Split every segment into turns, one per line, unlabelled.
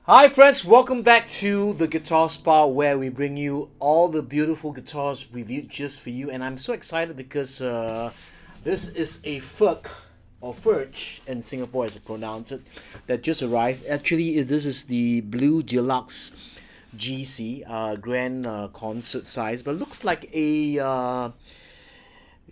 Hi friends, welcome back to the Guitar Spa where we bring you all the beautiful guitars reviewed just for you. And I'm so excited because this is a Furch in Singapore as I pronounce it, that just arrived. Actually, this is the Blue Deluxe GC Grand Concert size, but looks like a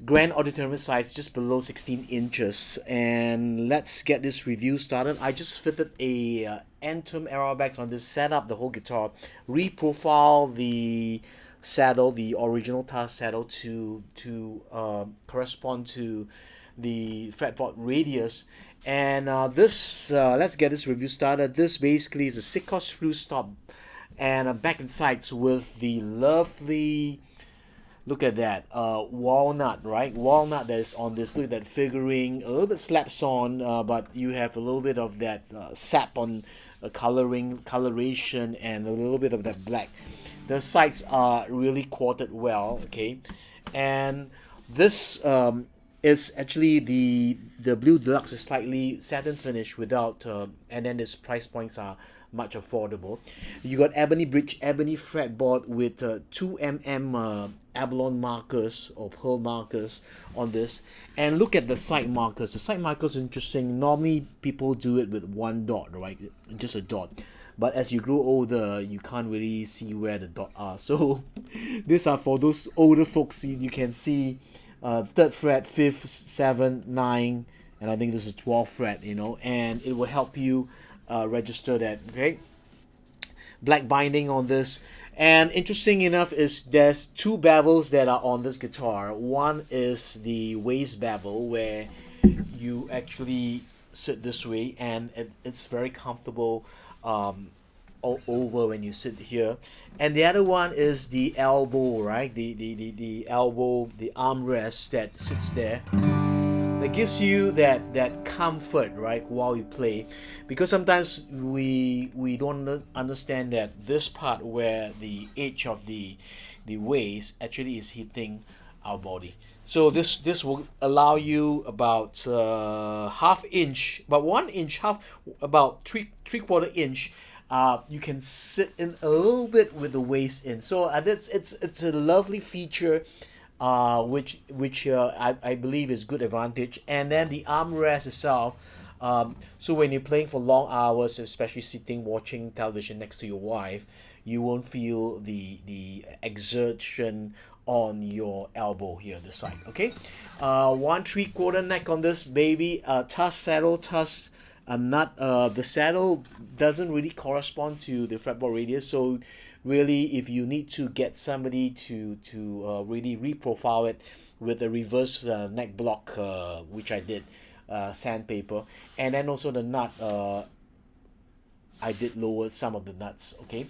grand auditorium size, just below 16 inches. And let's get this review started. I just fitted a Anthem aerobags on this setup, the whole guitar, reprofile the saddle, the original task saddle, to correspond to the fretboard radius. And this let's get this review started. This basically is a Sitka screw stop and a back and sides with the lovely, look at that, walnut, right? Walnut that is on this. Look at that figuring, a little bit slaps on, but you have a little bit of that sap on coloration, and a little bit of that black. The sides are really quartered well, okay? And this is actually the Blue Deluxe is slightly satin finish without, and then its price points are much affordable. You got ebony bridge, ebony fretboard with 2 mm abalone markers or pearl markers on this. And look at the side markers. The side markers is interesting. Normally people do it with one dot, right? Just a dot. But as you grow older, you can't really see where the dot are. So these are for those older folks. You can see third fret, fifth, seven, nine, and I think this is 12th fret, and it will help you register that. Okay, black binding on this. And interesting enough is there's two bevels that are on this guitar. One is the waist bevel, where you actually sit this way, and it's very comfortable all over when you sit here. And the other one is the elbow, right? The elbow, the armrest that sits there, that gives you that comfort, right, while you play. Because sometimes we don't understand that this part where the edge of the waist actually is hitting our body. So this will allow you about half inch, about 1 inch, about three quarter inch. You can sit in a little bit with the waist in. So it's a lovely feature, which I believe is good advantage. And then the armrest itself. So when you're playing for long hours, especially sitting watching television next to your wife, you won't feel the exertion on your elbow here, the side. Okay, 1 3/4 neck on this baby. Tusk saddle, tusk. Not the saddle doesn't really correspond to the fretboard radius. So really, if you need to get somebody to really reprofile it with a reverse neck block, which I did, sandpaper. And then also the nut, I did lower some of the nuts. Okay,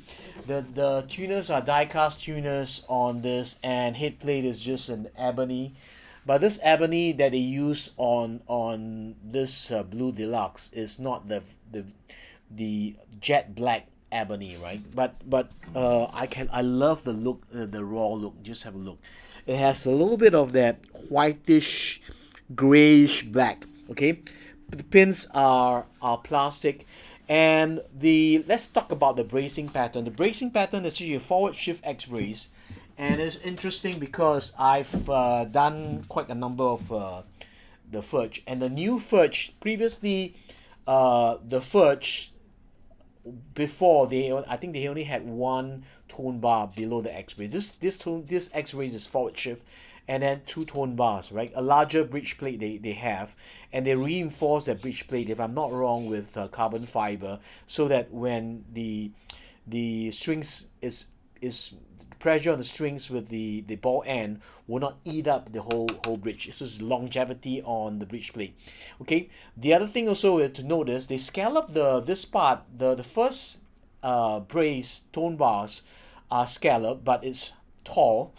the tuners are die cast tuners on this, and head plate is just an ebony. But this ebony that they use on this Blue Deluxe is not the jet black ebony, right? But I love the look, the raw look. Just have a look. It has a little bit of that whitish, grayish black. Okay, the pins are plastic. And let's talk about the bracing pattern. The bracing pattern is actually a forward shift X brace, and it's interesting because I've done quite a number of the Furch, and the new Furch. Previously, the Furch, before, I think they only had one tone bar below the X brace. This X brace is forward shift, and then two tone bars, right? A larger bridge plate they have, and they reinforce that bridge plate, if I'm not wrong, with carbon fiber, so that when the strings is pressure on the strings with the ball end will not eat up the whole bridge. This is longevity on the bridge plate. Okay. The other thing also to notice, they scallop this part. The first brace tone bars are scalloped, but it's tall,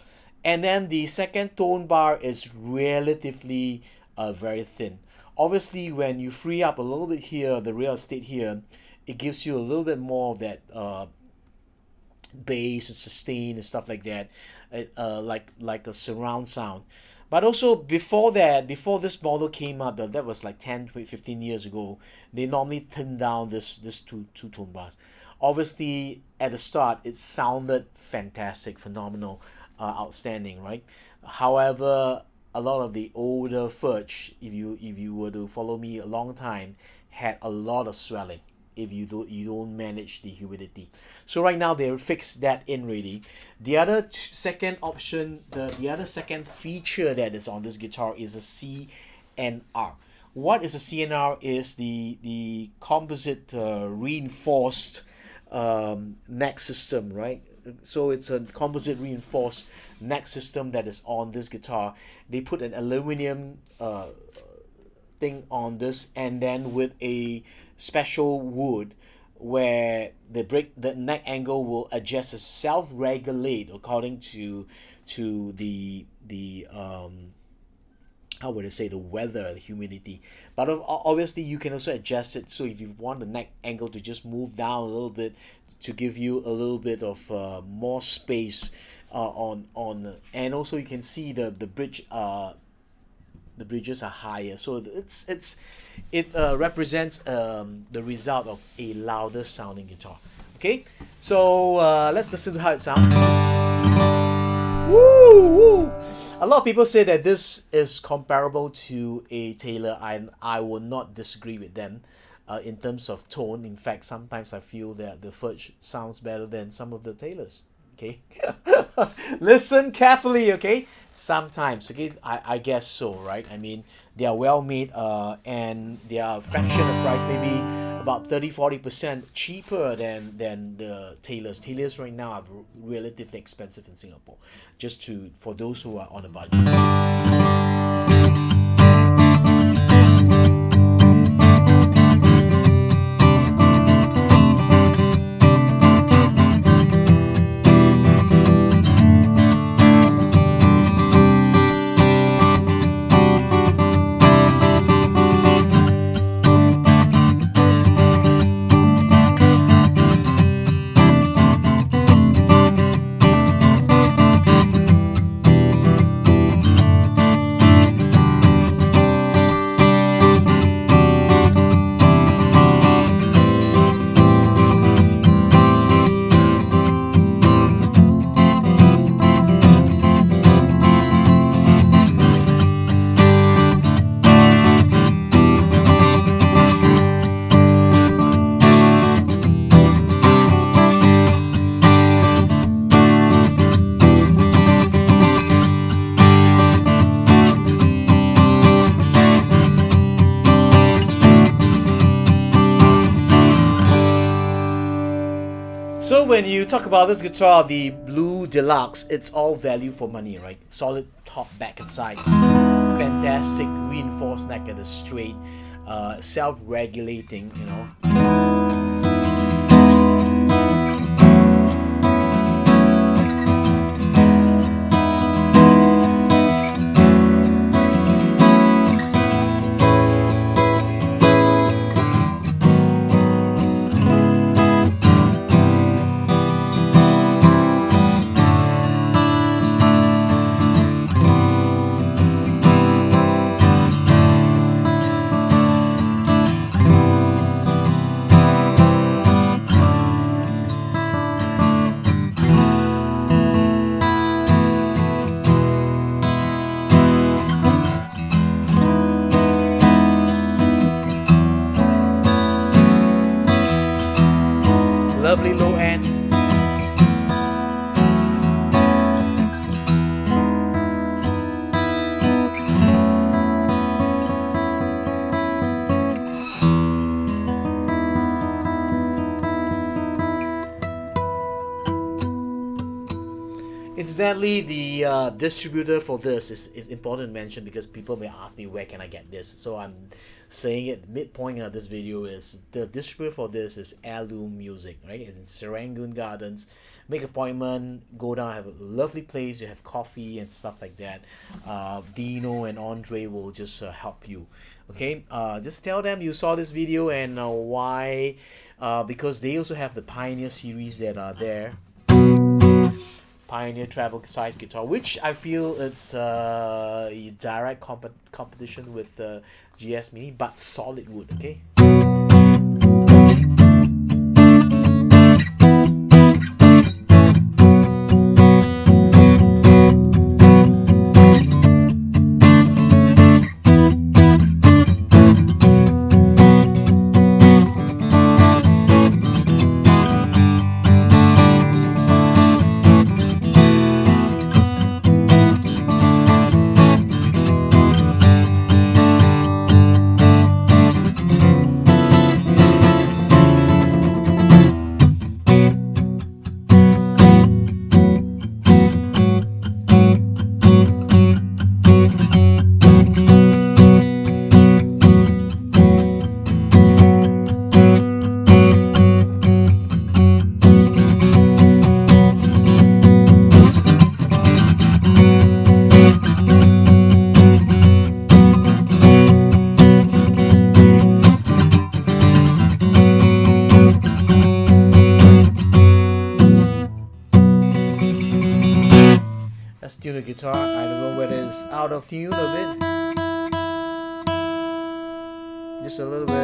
and then the second tone bar is relatively very thin. Obviously, when you free up a little bit here, the real estate here, it gives you a little bit more of that bass and sustain and stuff like that, like a surround sound. But also before that, before this model came up, that was like 10 to 15 years ago, they normally turned down this two-tone bass. Obviously, at the start, it sounded fantastic, phenomenal, outstanding, right? However, a lot of the older Furch, if you were to follow me a long time, had a lot of swelling if you don't manage the humidity. So right now they fixed that in really. The other second option, the other second feature that is on this guitar is a CNR. What is a CNR is the composite reinforced neck system, right? So it's a composite reinforced neck system that is on this guitar. They put an aluminum thing on this, and then with a special wood where the neck angle will adjust to self-regulate according to the how would I say, the weather, the humidity. But obviously you can also adjust it, so if you want the neck angle to just move down a little bit to give you a little bit of more space on and also you can see the bridge, the bridges are higher, so it represents the result of a louder sounding guitar. Okay, so let's listen to how it sounds. Woo, woo. A lot of people say that this is comparable to a Taylor, and I will not disagree with them in terms of tone. In fact, sometimes I feel that the Furch sounds better than some of the Taylors. Okay, listen carefully. Okay, sometimes, okay, I guess so, right? I mean, they are well made, and they are a fraction of price, maybe about 30-40% cheaper than the Taylors. Taylors right now are relatively expensive in Singapore, just for those who are on a budget. So when you talk about this guitar, the Blue Deluxe, it's all value for money, right? Solid top, back, and sides. Fantastic reinforced neck at the straight, self-regulating, you know. Lovely low end. Incidentally, the distributor for this is important to mention because people may ask me where can I get this. So I'm saying it midpoint of this video is the distributor for this is Heirloom Music, right? It's in Serangoon Gardens. Make appointment, go down, have a lovely place. You have coffee and stuff like that. Dino and Andre will just help you. Okay, just tell them you saw this video and why, because they also have the Pioneer series that are there. Pioneer travel size guitar, which I feel it's a direct competition with the GS Mini, but solid wood. Okay. Let's tune the guitar. I don't know whether it's out of tune a bit. Just a little bit.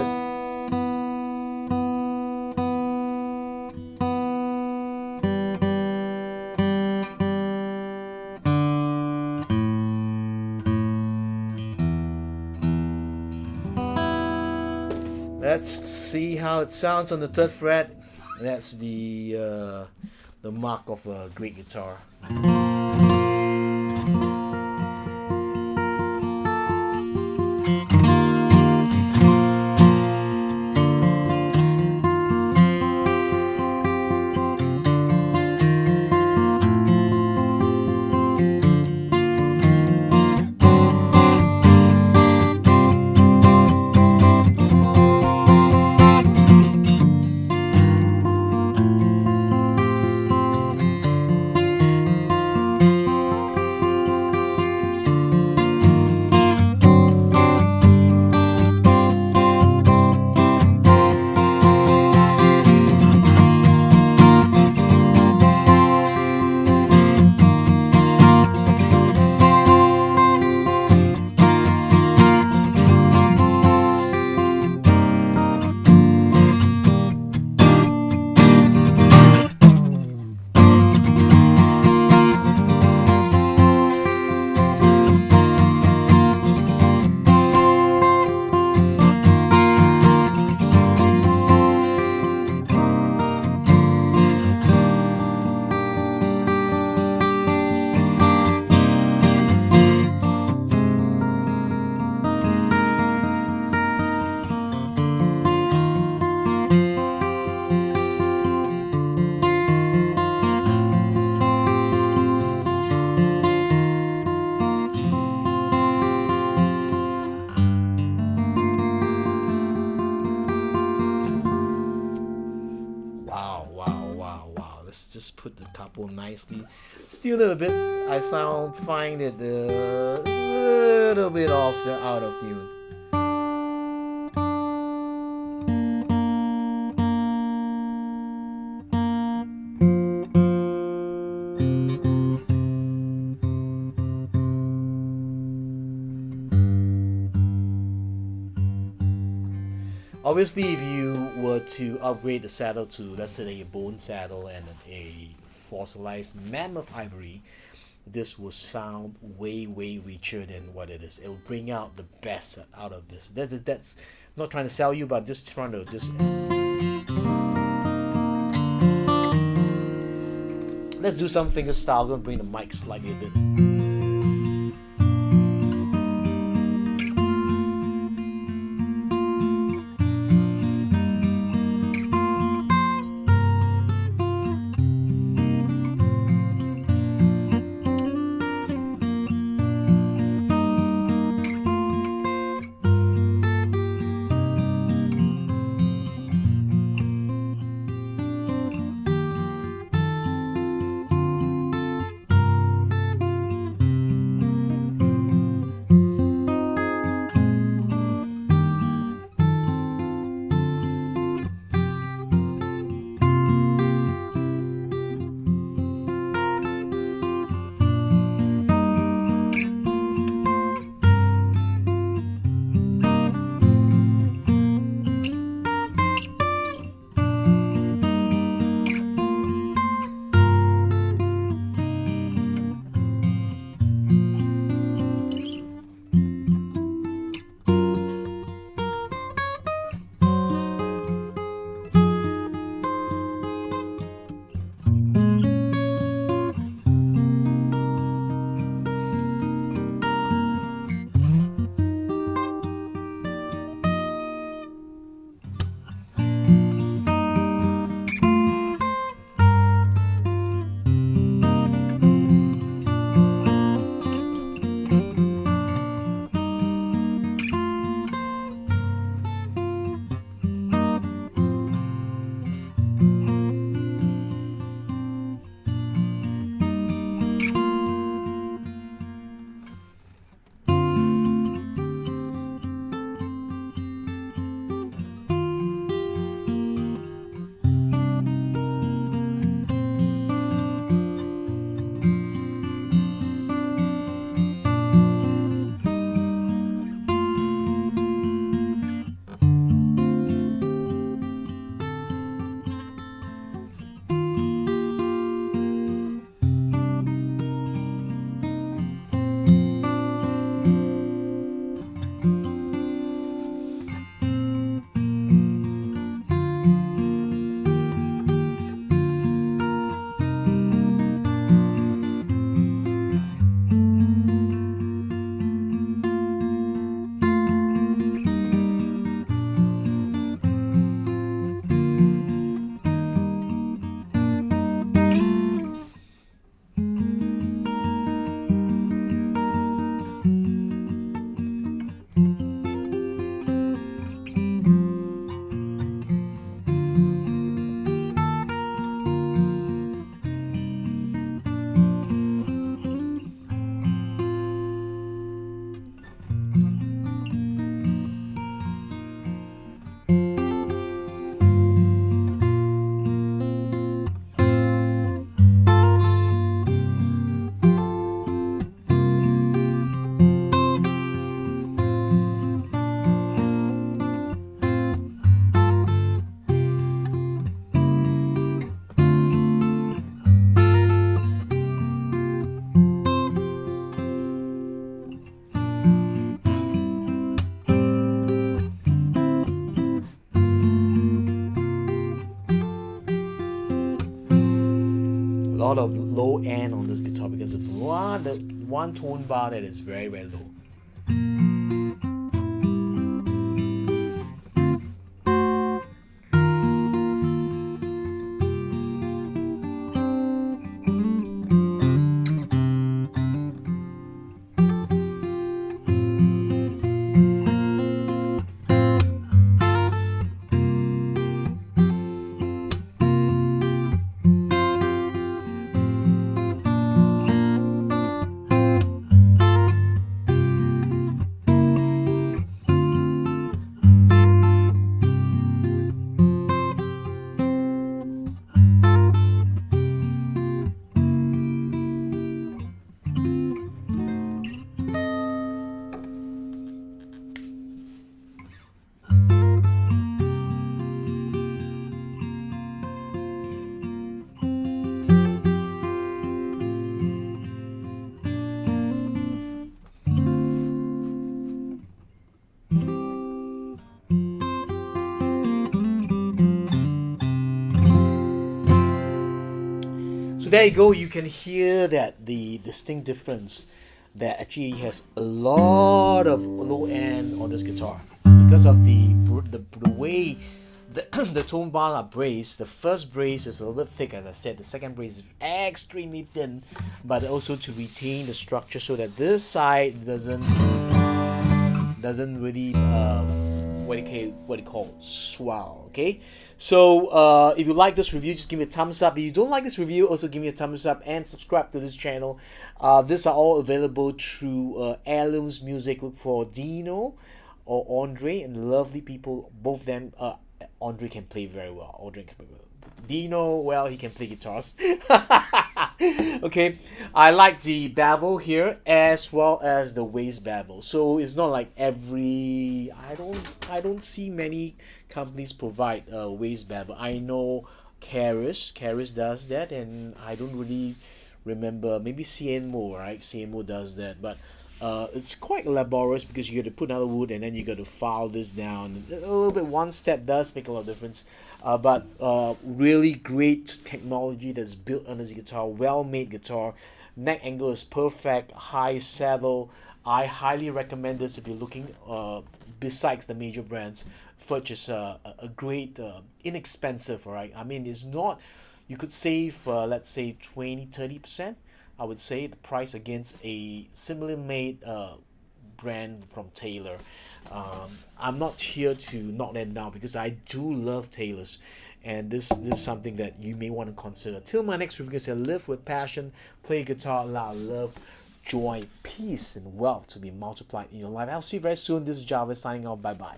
Let's see how it sounds on the 3rd fret. That's the mark of a great guitar. Just put the couple nicely. Still a little bit. I find it a little bit out of tune. Obviously, if you were to upgrade the saddle to, let's say, a bone saddle and a fossilized mammoth ivory, this will sound way richer than what it is. It will bring out the best out of this. That's not trying to sell you, but just trying to let's do some fingerstyle. I'm gonna bring the mic slightly a bit. lot of low end on this guitar because of the one tone bar that is very, very low. So there you go, you can hear that the distinct difference that actually has a lot of low end on this guitar because of the way the tone bars are braced. The first brace is a little bit thick, as I said. The second brace is extremely thin, but also to retain the structure so that this side doesn't really what you call swell. Okay, so if you like this review, just give me a thumbs up. If you don't like this review, also give me a thumbs up and subscribe to this channel. These are all available through Heirlooms Music. Look for Dino or Andre, and lovely people, both of them. Andre can play very well. Dino, well, he can play guitars. Okay, I like the bevel here as well as the waist bevel. So it's not like I don't see many companies provide waist bevel. I know Keris does that, and I don't really remember, maybe CNMO, right? CNMO does that, but it's quite laborious because you got to put another wood and then you got to file this down. A little bit, one step does make a lot of difference, but really great technology that's built on this guitar. Well made guitar. Neck angle is perfect. High saddle. I highly recommend this if you're looking besides the major brands. Furch is a great, inexpensive, alright? I mean, it's not, you could save let's say 20-30%. I would say the price against a similar made brand from Taylor. I'm not here to knock them down because I do love Taylors, and this is something that you may want to consider. Till my next review, say live with passion, play guitar, allow love, joy, peace, and wealth to be multiplied in your life. I'll see you very soon. This is Jarvis signing off. Bye bye.